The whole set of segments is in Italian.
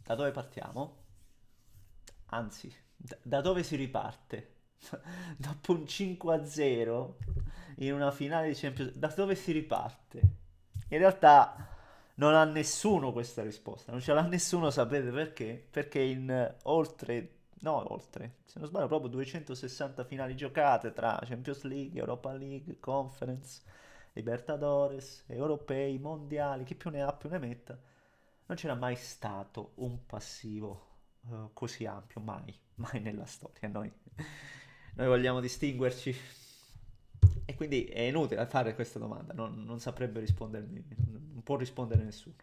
Da dove partiamo? Anzi, da dove si riparte? Dopo un 5-0 in una finale di Champions da dove si riparte? In realtà non ha nessuno questa risposta, non ce l'ha nessuno, sapete perché? Perché in oltre, se non sbaglio proprio 260 finali giocate tra Champions League, Europa League, Conference, Libertadores, Europei, Mondiali, chi più ne ha più ne metta, non c'era mai stato un passivo così ampio, mai, mai nella storia. Noi vogliamo distinguerci e quindi è inutile fare questa domanda, non saprebbe rispondermi, non può rispondere nessuno.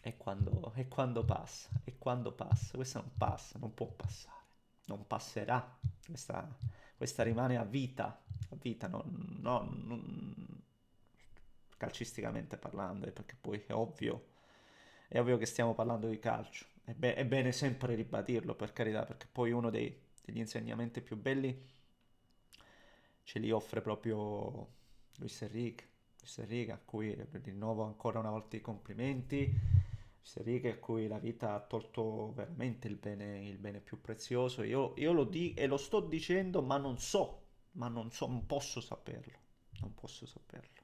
E quando passa, e quando passa, questa non passa, non può passare, non passerà, questa rimane a vita, calcisticamente parlando, perché poi è ovvio che stiamo parlando di calcio, è bene sempre ribadirlo per carità, perché poi degli insegnamenti più belli ce li offre proprio Luis Enrique. Luis Enrique, a cui rinnovo ancora una volta i complimenti. Luis Enrique, a cui la vita ha tolto veramente il bene più prezioso. Io lo dico e lo sto dicendo, non posso saperlo. Non posso saperlo.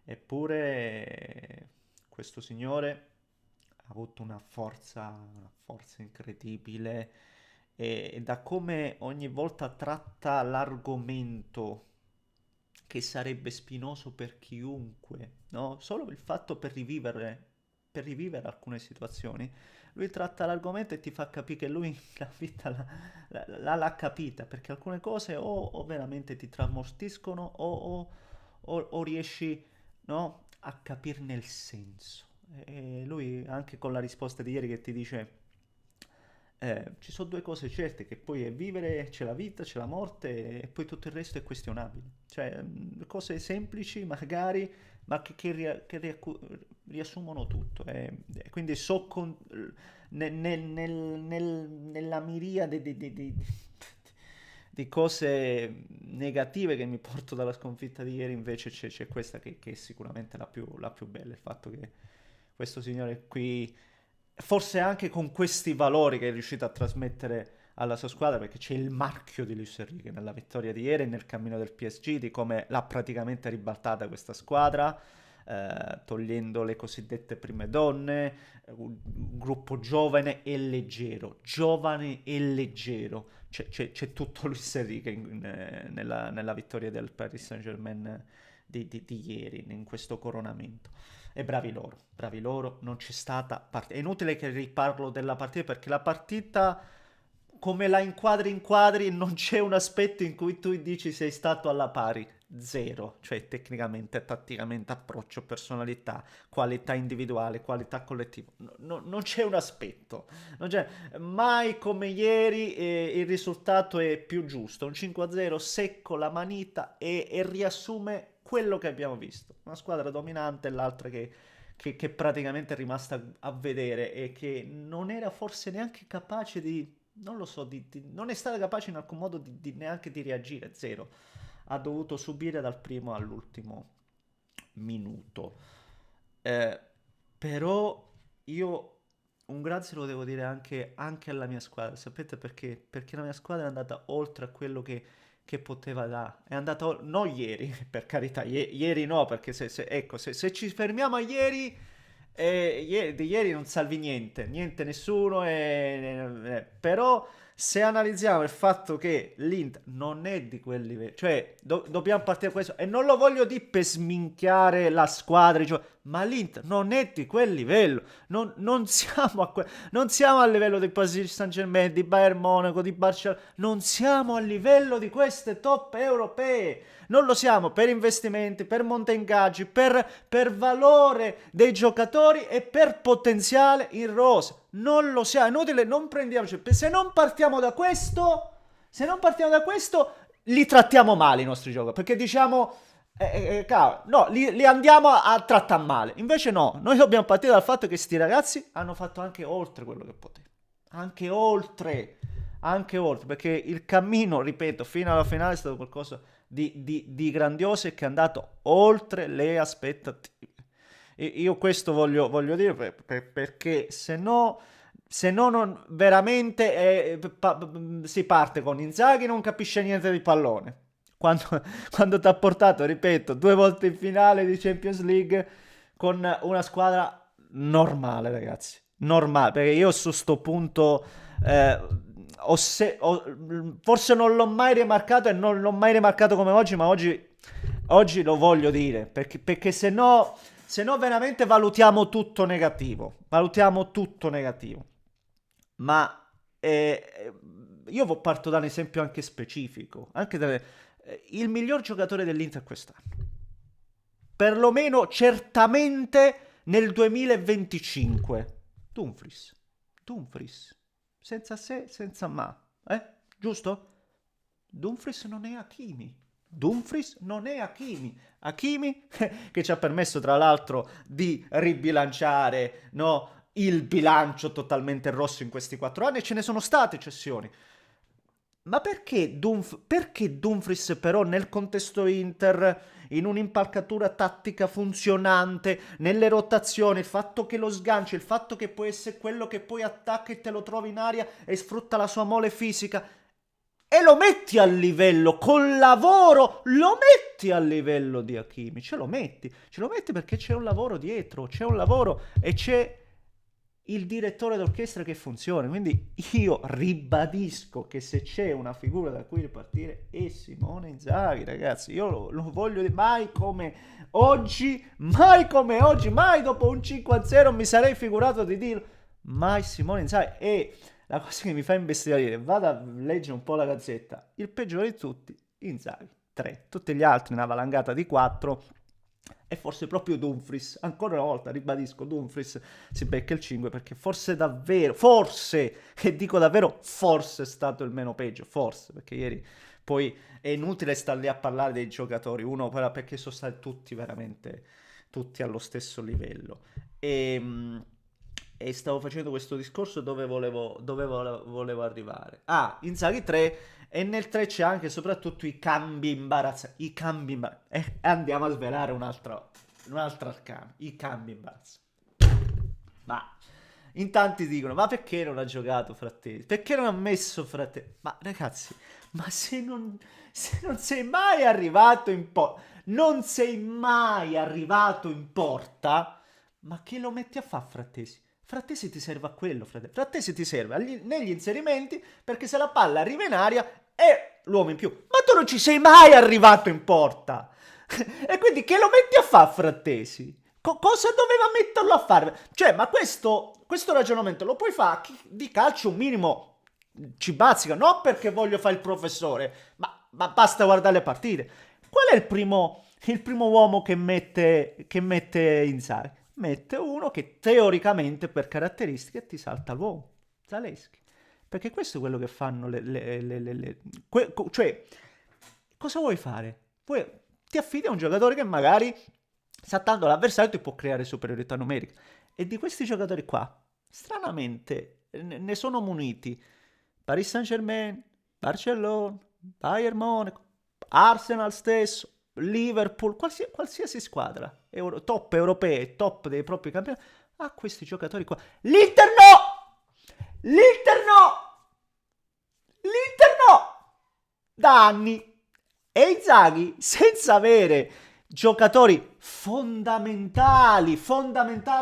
Eppure questo signore ha avuto una forza incredibile e da come ogni volta tratta l'argomento che sarebbe spinoso per chiunque, no? Solo il fatto per rivivere alcune situazioni, lui tratta l'argomento e ti fa capire che lui la vita l'ha capita, perché alcune cose o veramente ti tramortiscono o riesci, no, a capirne il senso. E lui anche con la risposta di ieri che ti dice ci sono due cose certe, che poi è vivere, c'è la vita, c'è la morte e poi tutto il resto è questionabile. Cioè, cose semplici magari, ma riassumono tutto. E quindi nella miriade di cose negative che mi porto dalla sconfitta di ieri, invece c'è questa che è sicuramente la più bella, il fatto che questo signore qui forse anche con questi valori che è riuscito a trasmettere alla sua squadra, perché c'è il marchio di Luis Enrique nella vittoria di ieri e nel cammino del PSG, di come l'ha praticamente ribaltata questa squadra, togliendo le cosiddette prime donne, un gruppo giovane e leggero. C'è tutto Luis Enrique nella vittoria del Paris Saint-Germain di ieri, in questo coronamento. E bravi loro, non c'è stata partita. È inutile che riparlo della partita perché la partita, come la inquadri, non c'è un aspetto in cui tu dici sei stato alla pari. Zero, cioè tecnicamente, tatticamente, approccio, personalità, qualità individuale, qualità collettiva. Non c'è un aspetto. Non c'è, mai come ieri il risultato è più giusto. Un 5-0 secco, la manita e riassume quello che abbiamo visto. Una squadra dominante e l'altra che praticamente è rimasta a vedere e che non era forse neanche capace di, non lo so, non è stata capace in alcun modo neanche di reagire, zero. Ha dovuto subire dal primo all'ultimo minuto. Eh, però io un grazie lo devo dire anche alla mia squadra, sapete perché? Perché la mia squadra è andata oltre a quello che poteva dare. È andata, no ieri, per carità, ieri no, perché ecco, se ci fermiamo a ieri, di ieri non salvi niente, niente nessuno, però se analizziamo il fatto che l'Inter non è di quel livello, cioè dobbiamo partire da questo, e non lo voglio dire per sminchiare la squadra, ma l'Inter non è di quel livello, non siamo non siamo a livello di Paris Saint-Germain, di Bayern Monaco, di Barcellona, non siamo a livello di queste top europee. Non lo siamo per investimenti, per monte ingaggi, per valore dei giocatori e per potenziale in rosa. Non lo siamo, è inutile, non prendiamoci. Se non partiamo da questo, li trattiamo male i nostri giocatori. Perché diciamo, cavolo, no, li andiamo a trattare male. Invece no, noi dobbiamo partire dal fatto che sti ragazzi hanno fatto anche oltre quello che potevano. Anche oltre, perché il cammino, ripeto, fino alla finale è stato qualcosa di grandioso e che è andato oltre le aspettative. Io questo voglio dire perché se no non veramente si parte con Inzaghi non capisce niente di pallone. Quando, quando ti ha portato, ripeto, 2 volte in finale di Champions League con una squadra normale, ragazzi. Normale, perché io su sto punto eh, forse non l'ho mai rimarcato e non l'ho mai rimarcato come oggi, ma oggi lo voglio dire, perché se no veramente valutiamo tutto negativo. Valutiamo tutto negativo. Ma io parto da un esempio anche specifico. Il miglior giocatore dell'Inter quest'anno. Perlomeno certamente nel 2025. Dumfries. Dumfries. Senza se, senza ma. Giusto? Dumfries non è Hakimi. Dumfries non è Hakimi. Hakimi che ci ha permesso tra l'altro di ribilanciare, no, il bilancio totalmente rosso in questi 4 anni e ce ne sono state cessioni. Ma perché Dumfries però nel contesto Inter, in un'impalcatura tattica funzionante, nelle rotazioni, il fatto che lo sgancio, il fatto che può essere quello che poi attacca e te lo trovi in aria e sfrutta la sua mole fisica e lo metti a livello, col lavoro, lo metti a livello di Hakimi, ce lo metti perché c'è un lavoro dietro, c'è un lavoro e c'è il direttore d'orchestra che funziona. Quindi io ribadisco che se c'è una figura da cui ripartire è Simone Inzaghi, ragazzi. Io lo voglio dire mai come oggi, mai dopo un 5-0 mi sarei figurato di dirlo. Mai Simone Inzaghi. E la cosa che mi fa imbestialire, vado a leggere un po' la gazzetta, il peggiore di tutti, Inzaghi, 3. Tutti gli altri una valangata di 4. E forse proprio Dumfries, ancora una volta ribadisco, Dumfries si becca il 5 perché forse davvero, forse, e dico davvero, forse è stato il meno peggio, forse, perché ieri poi è inutile stare lì a parlare dei giocatori, uno perché sono stati tutti veramente, tutti allo stesso livello. E stavo facendo questo discorso dove volevo arrivare. Ah, Inzaghi 3 e nel 3 c'è anche e soprattutto i cambi imbarazzanti. Andiamo a svelare un altro arcano. I cambi imbarazzanti. Ma in tanti dicono, ma perché non ha giocato Frattesi? Perché non ha messo Frattesi? Ma ragazzi, ma se non sei mai arrivato in porta, non sei mai arrivato in porta, ma che lo metti a fare Frattesi? Frattesi ti serve a quello, Frattesi ti serve negli inserimenti perché se la palla arriva in aria è l'uomo in più. Ma tu non ci sei mai arrivato in porta. E quindi che lo metti a fare Frattesi? Cosa doveva metterlo a fare? Cioè, ma questo ragionamento lo puoi fare di calcio un minimo ci bazzica, non perché voglio fare il professore, ma basta guardare le partite. Qual è il primo uomo che mette Inzaghi? Mette uno che teoricamente per caratteristiche ti salta l'uomo, Zaleschi. Perché questo è quello che fanno cioè, cosa vuoi fare? Ti affidi a un giocatore che magari saltando l'avversario ti può creare superiorità numerica. E di questi giocatori qua, stranamente, ne sono muniti Paris Saint-Germain, Barcellona, Bayern Monaco, Arsenal stesso, Liverpool, qualsiasi squadra top europee, top dei propri campionati, ha questi giocatori qua. L'Inter no! L'Inter no! L'Inter no! Da anni. E Inzaghi, senza avere giocatori fondamentali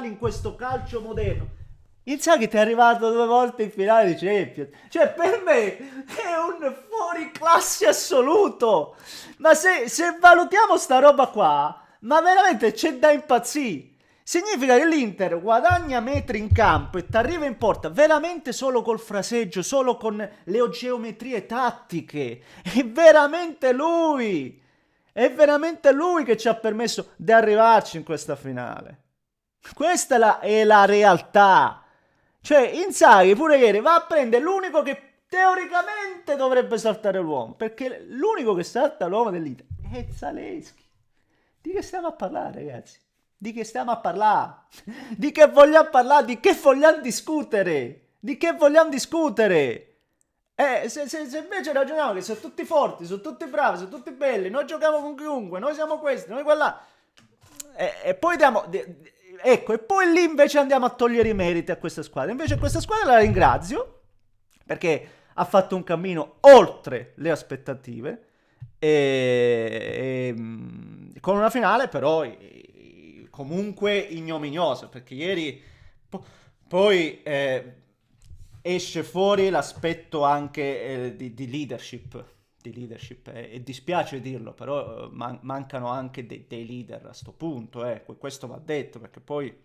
in questo calcio moderno, Inzaghi ti è arrivato 2 volte in finale di Champions. Cioè, per me è un fuoriclasse assoluto. Ma se valutiamo sta roba qua, ma veramente c'è da impazzire. Significa che l'Inter guadagna metri in campo e ti arriva in porta veramente solo col fraseggio, solo con le geometrie tattiche. È veramente lui. È veramente lui che ci ha permesso di arrivarci in questa finale. Questa è la realtà. Cioè, Inzaghi pure ieri va a prendere l'unico che teoricamente dovrebbe saltare l'uomo. Perché l'unico che salta l'uomo dell'Inter è Zaleschi. Di che stiamo a parlare, ragazzi? Di che stiamo a parlare? Di che vogliamo parlare? Di che vogliamo discutere? Di che vogliamo discutere? Se invece ragioniamo che sono tutti forti, sono tutti bravi, sono tutti belli, noi giochiamo con chiunque, noi siamo questi, noi quella. E poi diamo ecco, e poi lì invece andiamo a togliere i meriti a questa squadra. Invece questa squadra la ringrazio perché ha fatto un cammino oltre le aspettative con una finale però comunque ignominiosa, perché ieri po- poi esce fuori l'aspetto anche di leadership. Di leadership e dispiace dirlo, però mancano anche dei leader a sto punto, questo va detto, perché poi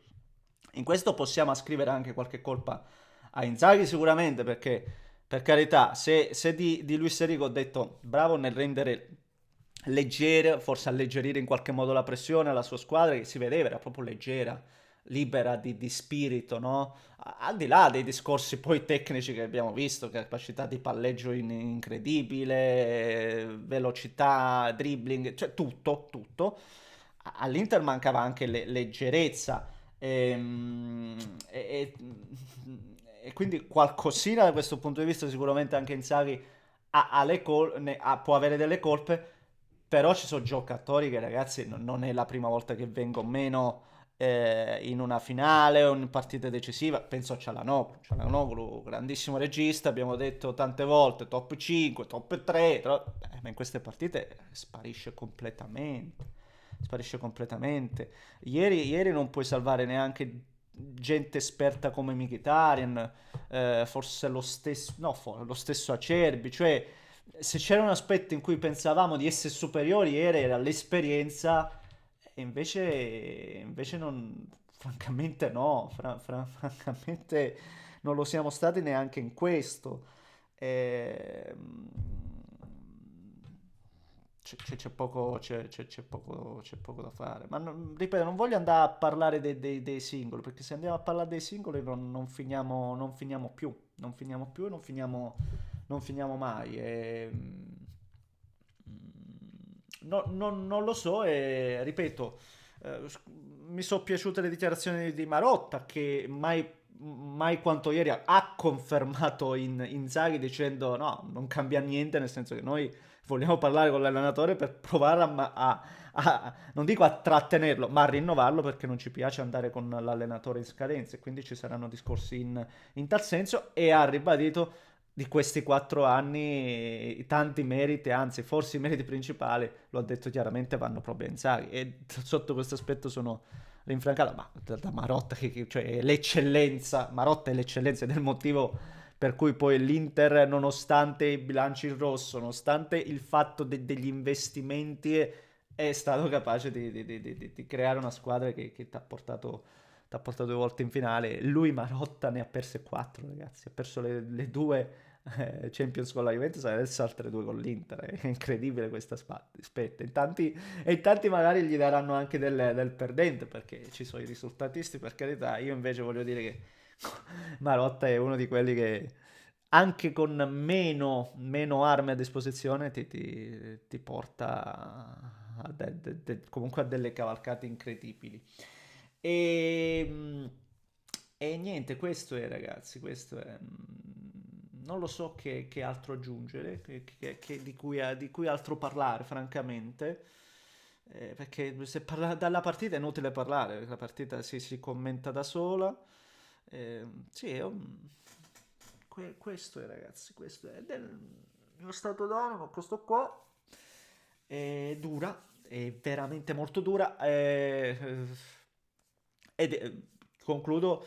in questo possiamo ascrivere anche qualche colpa a Inzaghi sicuramente, perché per carità, se di Luis Enrico ho detto bravo nel rendere leggera, forse alleggerire in qualche modo la pressione alla sua squadra, che si vedeva, era proprio leggera, libera di spirito, no? Al di là dei discorsi poi tecnici che abbiamo visto, capacità di palleggio incredibile, velocità, dribbling, cioè tutto, tutto. All'Inter mancava anche leggerezza. Ehm, E, e quindi qualcosina da questo punto di vista sicuramente anche Inzaghi può avere delle colpe, però ci sono giocatori che ragazzi non è la prima volta che vengono meno in una finale o in partite decisive. Penso a Cialanoglu, grandissimo regista, abbiamo detto tante volte top 5, top 3, ma in queste partite sparisce completamente. Sparisce completamente. Ieri non puoi salvare neanche gente esperta come Mkhitaryan, forse lo stesso, no, lo stesso Acerbi, cioè se c'era un aspetto in cui pensavamo di essere superiori era l'esperienza, e invece non, francamente no, francamente non lo siamo stati neanche in questo. Ehm, c'è poco da fare. Ma ripeto, non voglio andare a parlare dei singoli, perché se andiamo a parlare dei singoli non finiamo più, non finiamo più e non finiamo mai. Non lo so e ripeto, mi sono piaciute le dichiarazioni di Marotta che mai quanto ieri ha confermato Inzaghi dicendo no, non cambia niente, nel senso che noi vogliamo parlare con l'allenatore per provare non dico a trattenerlo, ma a rinnovarlo perché non ci piace andare con l'allenatore in scadenza e quindi ci saranno discorsi in tal senso e ha ribadito di questi 4 anni tanti meriti, anzi forse i meriti principali, lo ha detto chiaramente, vanno proprio a Inzaghi e sotto questo aspetto sono rinfrancato, ma da Marotta, cioè è l'eccellenza, Marotta è l'eccellenza del motivo per cui poi l'Inter, nonostante i bilanci in rosso, nonostante il fatto degli investimenti, è stato capace di creare una squadra che ti ha portato 2 volte in finale. Lui, Marotta, ne ha perse 4, ragazzi. Ha perso le due Champions con la Juventus e adesso altre 2 con l'Inter. È incredibile questa aspetta. E in tanti magari gli daranno anche del perdente perché ci sono i risultatisti, per carità. Io invece voglio dire che Marotta è uno di quelli che anche con meno armi a disposizione ti porta comunque a delle cavalcate incredibili. E, mm, e niente, questo è ragazzi, questo è. Non lo so che altro aggiungere, di cui altro parlare, francamente. Perché se parla dalla partita è inutile parlare, perché la partita si commenta da sola. Sì, questo è ragazzi, questo è del mio stato d'animo, questo qua è dura, è veramente molto dura. Ed concludo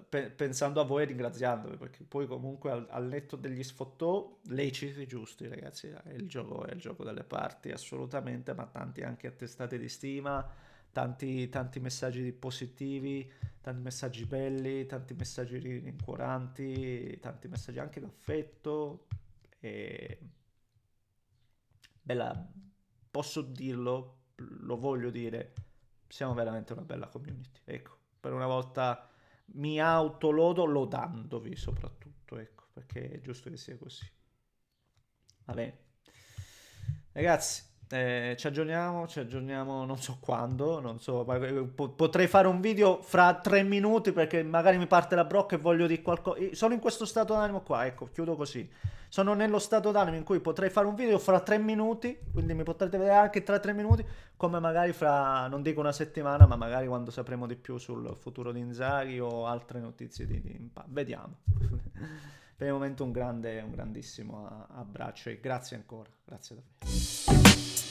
pensando a voi e ringraziandovi, perché poi comunque al netto degli sfottò, leciti giusti ragazzi, è il gioco delle parti assolutamente, ma tanti anche attestati di stima, tanti messaggi positivi, tanti messaggi belli, tanti messaggi rincuoranti, tanti messaggi anche d'affetto. E bella, posso dirlo, lo voglio dire, siamo veramente una bella community. Ecco, per una volta mi autolodo lodandovi soprattutto, ecco, perché è giusto che sia così. Va bene. Ragazzi, Ci aggiorniamo non so quando, non so, potrei fare un video fra 3 minuti perché magari mi parte la brocca e voglio dire qualcosa. Sono in questo stato d'animo qua, ecco, chiudo così. Sono nello stato d'animo in cui potrei fare un video fra 3 minuti, quindi mi potrete vedere anche tra 3 minuti, come magari fra, non dico una settimana, ma magari quando sapremo di più sul futuro di Inzaghi o altre notizie di vediamo. Per il momento un grandissimo abbraccio e grazie ancora, grazie davvero.